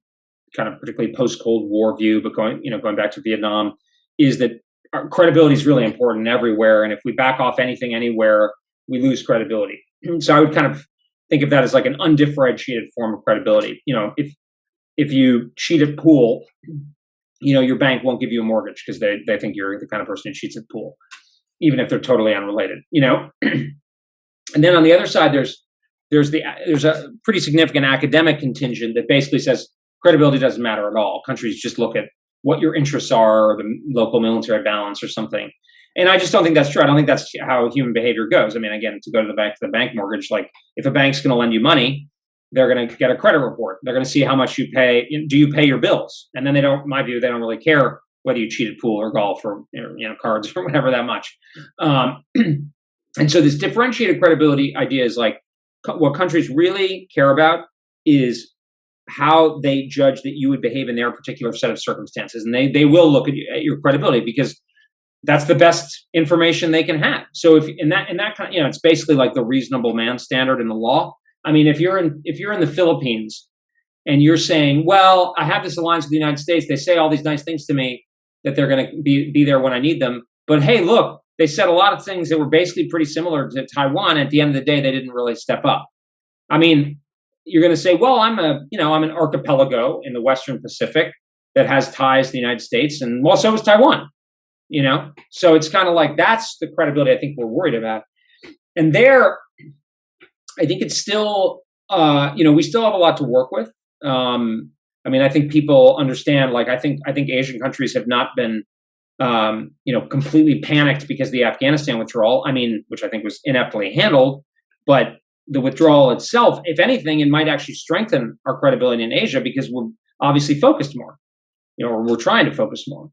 kind of particularly post-Cold War view, but going back to Vietnam, is that our credibility is really important everywhere. And if we back off anything anywhere, we lose credibility. So I would kind of think of that as like an undifferentiated form of credibility. If you cheat at pool, your bank won't give you a mortgage because they think you're the kind of person who cheats at pool, even if they're totally unrelated. And then on the other side, there's a pretty significant academic contingent that basically says credibility doesn't matter at all. Countries just look at what your interests are, or the local military balance or something. And I just don't think that's true. I don't think that's how human behavior goes. I mean, again, to go to the bank mortgage, like if a bank's going to lend you money, they're going to get a credit report. They're going to see how much you pay. Do you pay your bills? And then they don't really care whether you cheated pool or golf or cards or whatever that much. And so this differentiated credibility idea is like what countries really care about is how they judge that you would behave in their particular set of circumstances. And they will look at your credibility because that's the best information they can have. So if in that kind of, it's basically like the reasonable man standard in the law. I mean, if you're in the Philippines and you're saying, well, I have this alliance with the United States, they say all these nice things to me that they're going to be there when I need them. But hey, look, they said a lot of things that were basically pretty similar to Taiwan. At the end of the day, they didn't really step up. I mean, you're going to say, well, I'm an archipelago in the Western Pacific that has ties to the United States, and well, so is Taiwan. So it's kind of like that's the credibility I think we're worried about. And there, I think it's still, we still have a lot to work with. I think people understand. Like, I think Asian countries have not been, completely panicked because of the Afghanistan withdrawal. I mean, which I think was ineptly handled, but the withdrawal itself, if anything, it might actually strengthen our credibility in Asia because we're obviously focused more, or we're trying to focus more.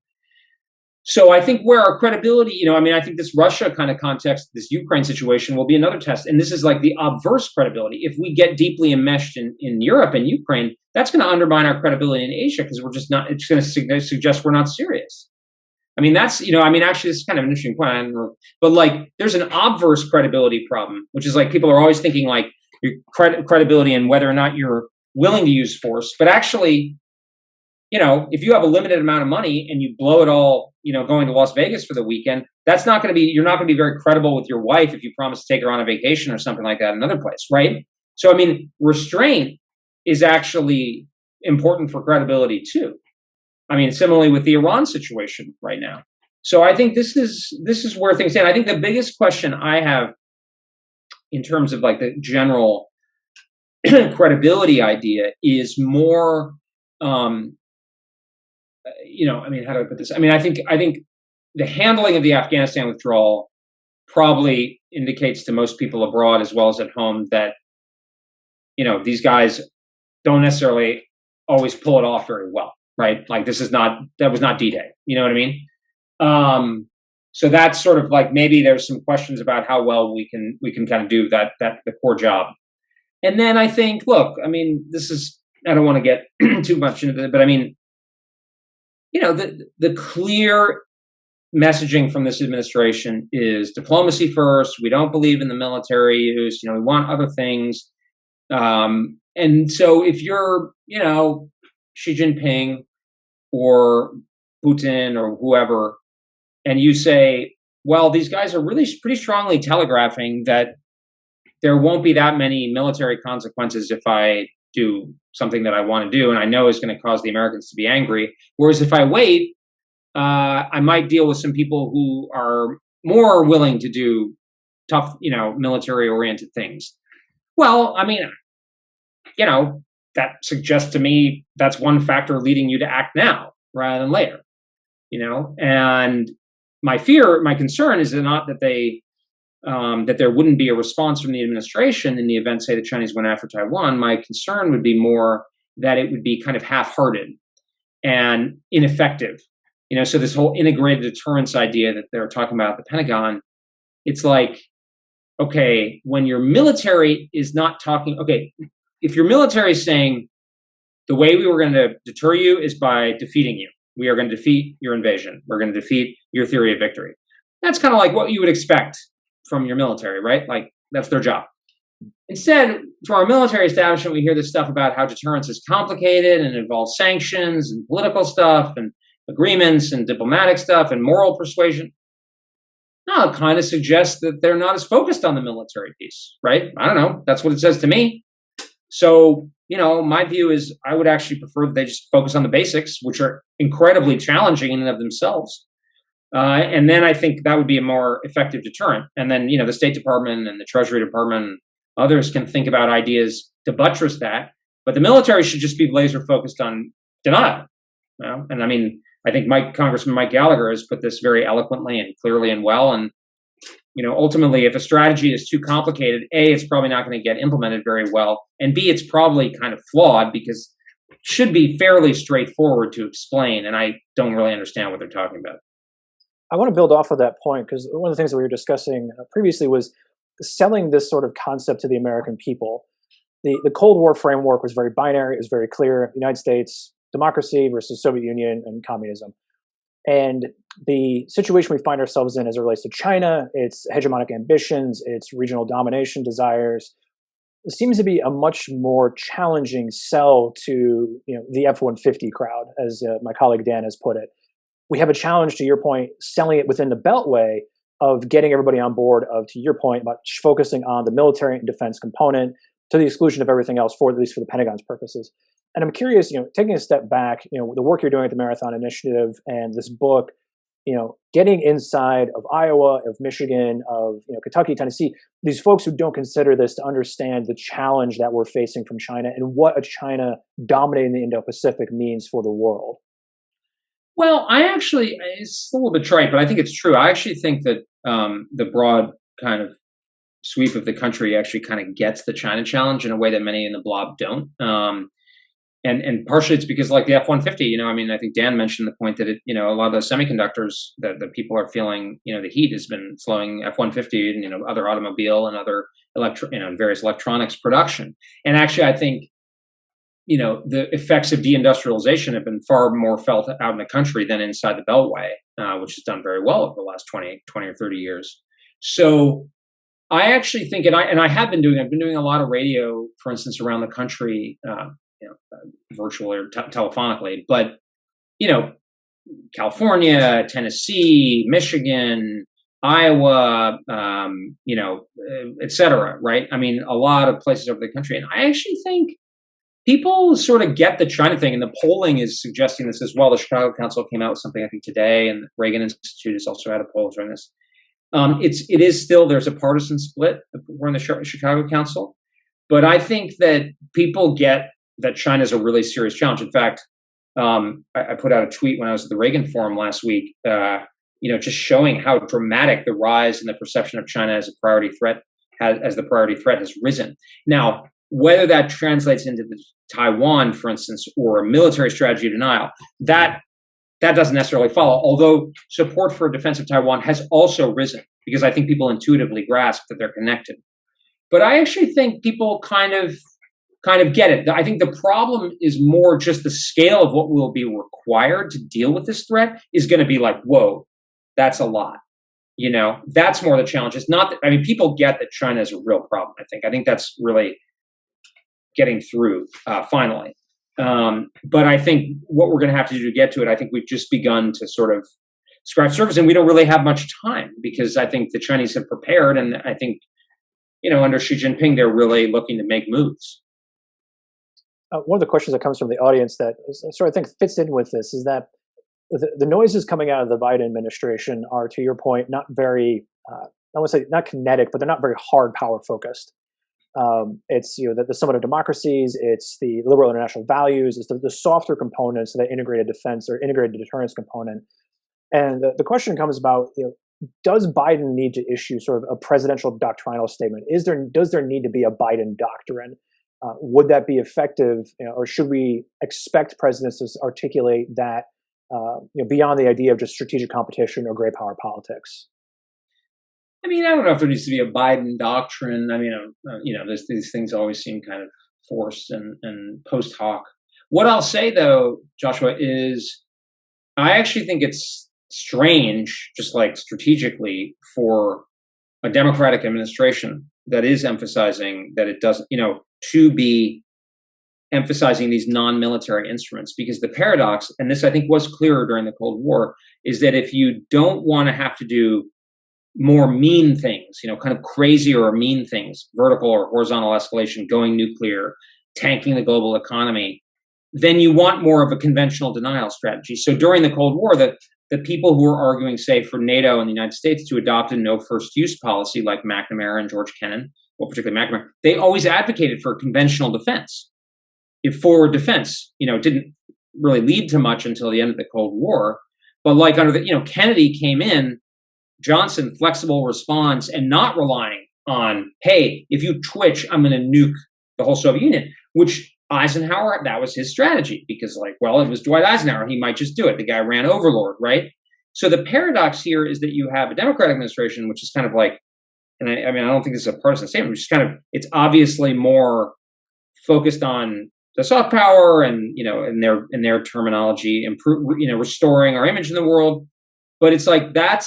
So I think where our credibility, I think this Russia kind of context, this Ukraine situation will be another test. And this is like the obverse credibility. If we get deeply enmeshed in Europe and Ukraine, that's going to undermine our credibility in Asia because we're just not, it's going to suggest we're not serious. I mean, that's, actually, this is kind of an interesting point. But like, there's an obverse credibility problem, which is like people are always thinking like your credibility and whether or not you're willing to use force. But actually, if you have a limited amount of money and you blow it all, going to Las Vegas for the weekend, you're not going to be very credible with your wife if you promise to take her on a vacation or something like that in another place, right? So, restraint is actually important for credibility too. Similarly with the Iran situation right now. So I think this is where things stand. I think the biggest question I have in terms of like the general credibility idea is more, how do I put this? I think the handling of the Afghanistan withdrawal probably indicates to most people abroad as well as at home that, these guys don't necessarily always pull it off very well. Right? Like that was not D-Day. You know what I mean? So that's sort of like, maybe there's some questions about how well we can kind of do that the core job. And then I think, look, I don't want to get too much into it, but the clear messaging from this administration is diplomacy first. We don't believe in the military use. We want other things. And so if you're, Xi Jinping or Putin or whoever, and you say, well, these guys are really pretty strongly telegraphing that there won't be that many military consequences if I do something that I want to do, and I know is going to cause the Americans to be angry. Whereas if I wait, I might deal with some people who are more willing to do tough, military-oriented things. Well, I mean, that suggests to me that's one factor leading you to act now rather than later. And my concern is not that that there wouldn't be a response from the administration in the event, say, the Chinese went after Taiwan. My concern would be more that it would be kind of half-hearted and ineffective. So this whole integrated deterrence idea that they're talking about at the Pentagon, it's like, okay, when your military is not talking, okay, if your military is saying the way we were going to deter you is by defeating you, we are going to defeat your invasion, we're going to defeat your theory of victory. That's kind of like what you would expect from your military, right? Like, that's their job. Instead, from our military establishment, we hear this stuff about how deterrence is complicated and involves sanctions and political stuff and agreements and diplomatic stuff and moral persuasion. No, it kind of suggests that they're not as focused on the military piece, right? I don't know. That's what it says to me. So, my view is I would actually prefer that they just focus on the basics, which are incredibly challenging in and of themselves. And then I think that would be a more effective deterrent. And then, the State Department and the Treasury Department and others can think about ideas to buttress that. But the military should just be laser focused on denial. And I mean, I think Congressman Mike Gallagher has put this very eloquently and clearly and well. And, ultimately, if a strategy is too complicated, A, it's probably not going to get implemented very well. And B, it's probably kind of flawed because it should be fairly straightforward to explain. And I don't really understand what they're talking about. I want to build off of that point because one of the things that we were discussing previously was selling this sort of concept to the American people. The Cold War framework was very binary. It was very clear. The United States, democracy versus Soviet Union and communism. And the situation we find ourselves in as it relates to China, its hegemonic ambitions, its regional domination desires, seems to be a much more challenging sell to the F-150 crowd, as my colleague Dan has put it. We have a challenge, to your point, selling it within the Beltway of getting everybody on board of, to your point, about focusing on the military and defense component to the exclusion of everything else, at least for the Pentagon's purposes. And I'm curious, taking a step back, the work you're doing at the Marathon Initiative and this book, getting inside of Iowa, of Michigan, of Kentucky, Tennessee, these folks who don't consider this to understand the challenge that we're facing from China and what a China dominating the Indo-Pacific means for the world. Well, it's a little bit trite, but I think it's true. I actually think that the broad kind of sweep of the country actually kind of gets the China challenge in a way that many in the blob don't. And partially it's because, like the F-150, I think Dan mentioned the point that a lot of those semiconductors that people are feeling, the heat has been slowing F-150 and, other automobile and other various electronics production. And actually, I think, the effects of deindustrialization have been far more felt out in the country than inside the Beltway, which has done very well over the last 20 or 30 years. So I actually think, I've been doing a lot of radio, for instance, around the country, virtually or telephonically, but, California, Tennessee, Michigan, Iowa, et cetera, right? I mean, a lot of places over the country. And I actually think people sort of get the China thing, and the polling is suggesting this as well. The Chicago Council came out with something, I think, today, and the Reagan Institute has also had a poll showing this. It is still, there's a partisan split. We're in the Chicago Council. But I think that people get that China is a really serious challenge. In fact, I put out a tweet when I was at the Reagan Forum last week, just showing how dramatic the rise in the perception of China as a priority threat has risen. Now, whether that translates into Taiwan, for instance, or a military strategy of denial, that doesn't necessarily follow. Although support for defense of Taiwan has also risen, because I think people intuitively grasp that they're connected. But I actually think people kind of get it. I think the problem is more just the scale of what will be required to deal with this threat is going to be like, whoa, that's a lot. That's more the challenge. It's not that, people get that China is a real problem. I think that's really getting through finally. But I think what we're going to have to do to get to it, I think we've just begun to sort of scratch surface, and we don't really have much time because I think the Chinese have prepared, and I think, under Xi Jinping, they're really looking to make moves. One of the questions that comes from the audience that sort of I think fits in with this is that the noises coming out of the Biden administration are, to your point, not very I want to say not kinetic, but they're not very hard power focused. It's the summit of democracies, it's the liberal international values, it's the softer components of the integrated defense or integrated deterrence component. And the question comes about, does Biden need to issue sort of a presidential doctrinal statement? Does there need to be a Biden doctrine? Would that be effective, or should we expect presidents to articulate that beyond the idea of just strategic competition or great power politics? I mean, I don't know if there needs to be a Biden doctrine. I mean, these things always seem kind of forced and post hoc. What I'll say, though, Joshua, is I actually think it's strange, just like strategically, for a Democratic administration that is emphasizing that it doesn't, to be emphasizing these non-military instruments, because the paradox, and this I think was clearer during the Cold War, is that if you don't want to have to do more mean things, kind of crazy or mean things, vertical or horizontal escalation, going nuclear, tanking the global economy, then you want more of a conventional denial strategy. So during the Cold War, the people who were arguing, say, for NATO and the United States to adopt a no first use policy like McNamara and George Kennan, well, particularly McNamara, they always advocated for conventional defense. If forward defense, didn't really lead to much until the end of the Cold War. But like under Kennedy came in, Johnson, flexible response and not relying on, hey, if you twitch, I'm going to nuke the whole Soviet Union, which Eisenhower, that was his strategy because it was Dwight Eisenhower. He might just do it. The guy ran overlord, right? So the paradox here is that you have a Democratic administration, which is kind of like, and I don't think this is a partisan statement, which is kind of, it's obviously more focused on the soft power and, in their terminology, restoring our image in the world. But it's like, that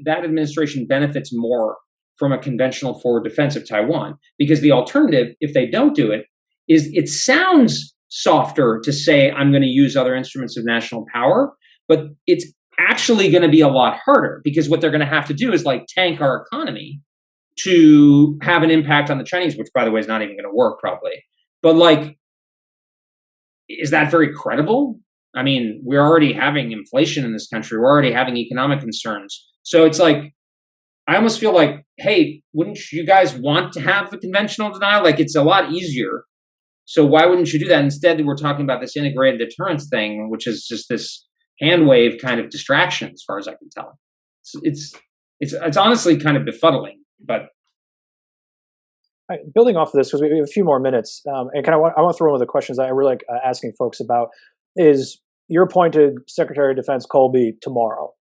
administration benefits more from a conventional forward defense of Taiwan, because the alternative, if they don't do it, is it sounds softer to say I'm going to use other instruments of national power, but it's actually going to be a lot harder, because what they're going to have to do is like tank our economy to have an impact on the Chinese, which by the way is not even going to work probably. But like, is that very credible? I mean, we're already having inflation in this country. We're already having economic concerns. So it's like, I almost feel like, hey, wouldn't you guys want to have the conventional denial? Like, it's a lot easier. So why wouldn't you do that? Instead, we're talking about this integrated deterrence thing, which is just this hand wave kind of distraction, as far as I can tell. It's honestly kind of befuddling. But building off of this, because we have a few more minutes, and I want to throw one of the questions I really like asking folks about is you're appointed Secretary of Defense Colby tomorrow.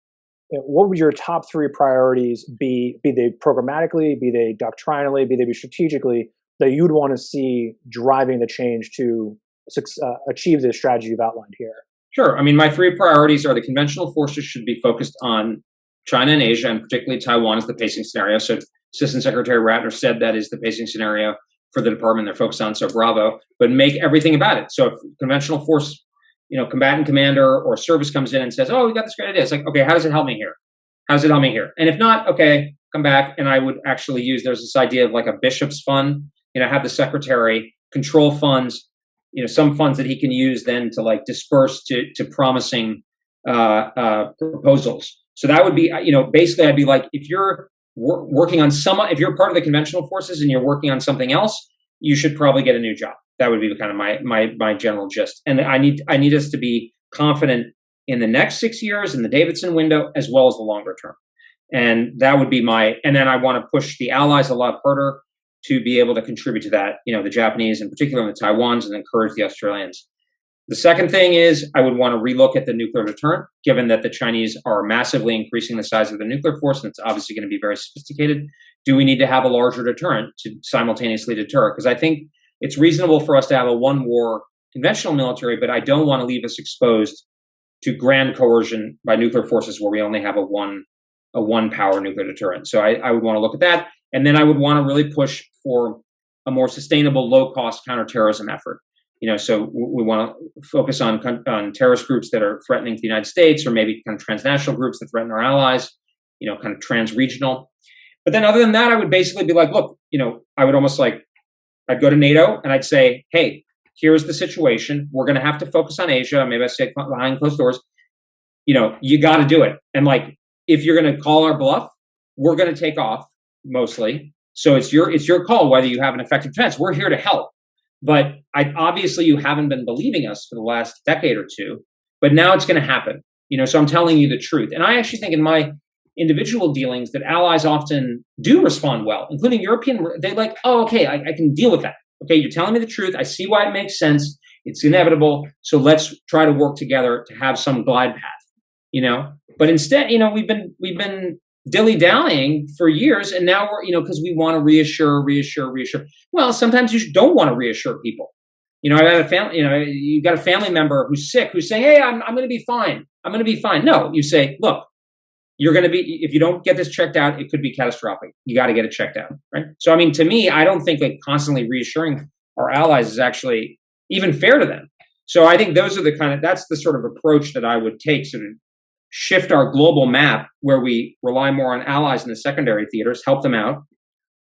What would your top three priorities be they programmatically, be they doctrinally, be they strategically, that you'd want to see driving the change to achieve the strategy you've outlined here? Sure. I mean, my three priorities are the conventional forces should be focused on China and Asia, and particularly Taiwan is the pacing scenario. So Assistant Secretary Ratner said that is the pacing scenario for the department they're focused on, so bravo. But make everything about it. So if conventional force, combatant commander or service comes in and says, oh, we got this great idea. It's like, okay, how does it help me here? How does it help me here? And if not, okay, come back. And I would actually there's this idea of like a bishop's fund, have the secretary control funds, some funds that he can use then to like disperse to promising proposals. So that would be, basically I'd be like, if you're working on if you're part of the conventional forces and you're working on something else, you should probably get a new job. That would be kind of my general gist. And I need us to be confident in the next 6 years in the Davidson window, as well as the longer term. And that would be and then I want to push the allies a lot harder to be able to contribute to that, the Japanese in particular and the Taiwans, and encourage the Australians. The second thing is I would want to relook at the nuclear deterrent, given that the Chinese are massively increasing the size of the nuclear force, and it's obviously going to be very sophisticated. Do we need to have a larger deterrent to simultaneously deter? Because I think it's reasonable for us to have a one-war conventional military, but I don't want to leave us exposed to grand coercion by nuclear forces where we only have a one-power nuclear deterrent. So I would want to look at that. And then I would want to really push for a more sustainable, low-cost counterterrorism effort. So we want to focus on terrorist groups that are threatening the United States, or maybe kind of transnational groups that threaten our allies, kind of trans-regional. But then other than that, I would basically be like, look, I would almost like, I'd go to NATO and I'd say, hey, here's the situation. We're going to have to focus on Asia. Maybe I say behind closed doors. You got to do it. And like, if you're going to call our bluff, we're going to take off mostly. So it's your call whether you have an effective defense. We're here to help. But obviously you haven't been believing us for the last decade or two, but now it's going to happen. So I'm telling you the truth. And I actually think in my individual dealings that allies often do respond well, including European. They're like, oh, okay, I can deal with that. Okay, you're telling me the truth. I see why it makes sense. It's inevitable. So let's try to work together to have some glide path. But instead, we've been dilly-dallying for years, and now we're, because we want to reassure. Well, sometimes you don't want to reassure people. I've had a family, you've got a family member who's sick, who's saying, hey, I'm going to be fine. I'm going to be fine. No, you say, look, you're going to be, if you don't get this checked out, it could be catastrophic. You got to get it checked out, right? So, to me, I don't think like constantly reassuring our allies is actually even fair to them. So I think those are that's the sort of approach that I would take, sort of shift our global map where we rely more on allies in the secondary theaters, help them out,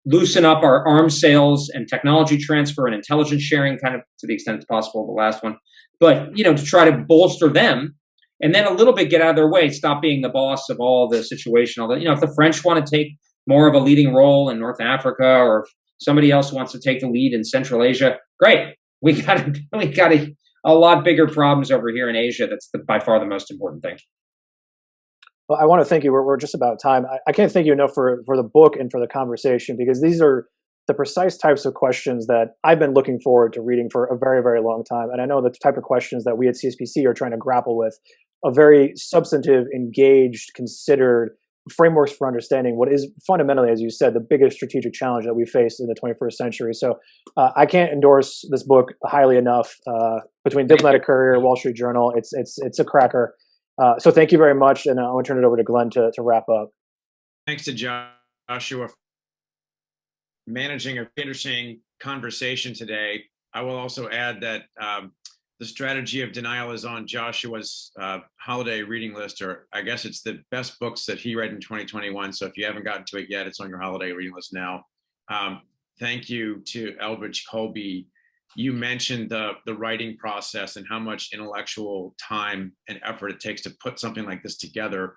loosen up our arms sales and technology transfer and intelligence sharing, kind of to the extent it's possible, the last one. But, to try to bolster them and then a little bit get out of their way, stop being the boss of all the situation. If the French want to take more of a leading role in North Africa, or if somebody else wants to take the lead in Central Asia, great. We got a lot bigger problems over here in Asia. That's by far the most important thing. Well, I want to thank you. We're just about time. I can't thank you enough for the book and for the conversation, because these are the precise types of questions that I've been looking forward to reading for a very, very long time. And I know the type of questions that we at CSPC are trying to grapple with, a very substantive, engaged, considered frameworks for understanding what is fundamentally, as you said, the biggest strategic challenge that we face in the 21st century. So I can't endorse this book highly enough. Between Diplomatic Courier, Wall Street Journal, it's a cracker. So thank you very much, and I want to turn it over to Glenn to wrap up. Thanks to Joshua for managing an interesting conversation today. I will also add that the strategy of denial is on Joshua's holiday reading list, or I guess it's the best books that he read in 2021. So if you haven't gotten to it yet, it's on your holiday reading list now. Thank you to Elbridge Colby. You mentioned the writing process and how much intellectual time and effort it takes to put something like this together.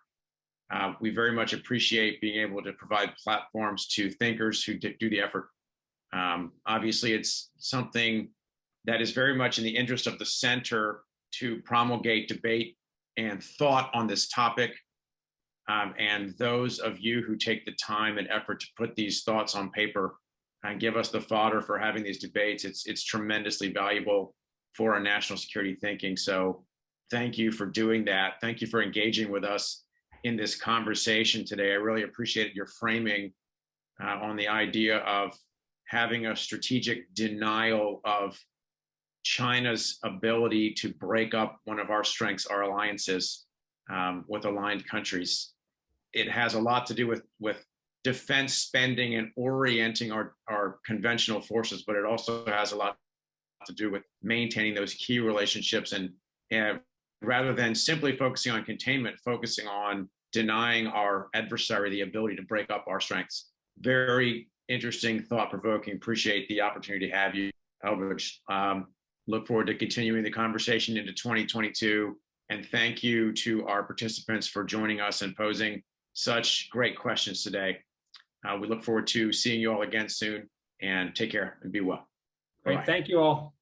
We very much appreciate being able to provide platforms to thinkers who do the effort. Obviously, it's something that is very much in the interest of the center to promulgate debate and thought on this topic. And those of you who take the time and effort to put these thoughts on paper and give us the fodder for having these debates, it's tremendously valuable for our national security thinking. So thank you for doing that. Thank you for engaging with us in this conversation today. I really appreciated your framing on the idea of having a strategic denial of China's ability to break up one of our strengths, our alliances with aligned countries. It has a lot to do with defense spending and orienting our conventional forces, but it also has a lot to do with maintaining those key relationships and rather than simply focusing on containment, focusing on denying our adversary the ability to break up our strengths. Very interesting, thought-provoking. Appreciate the opportunity to have you, Elbridge. Look forward to continuing the conversation into 2022. And thank you to our participants for joining us and posing such great questions today. We look forward to seeing you all again soon, and take care and be well. Great. Bye-bye. Thank you all.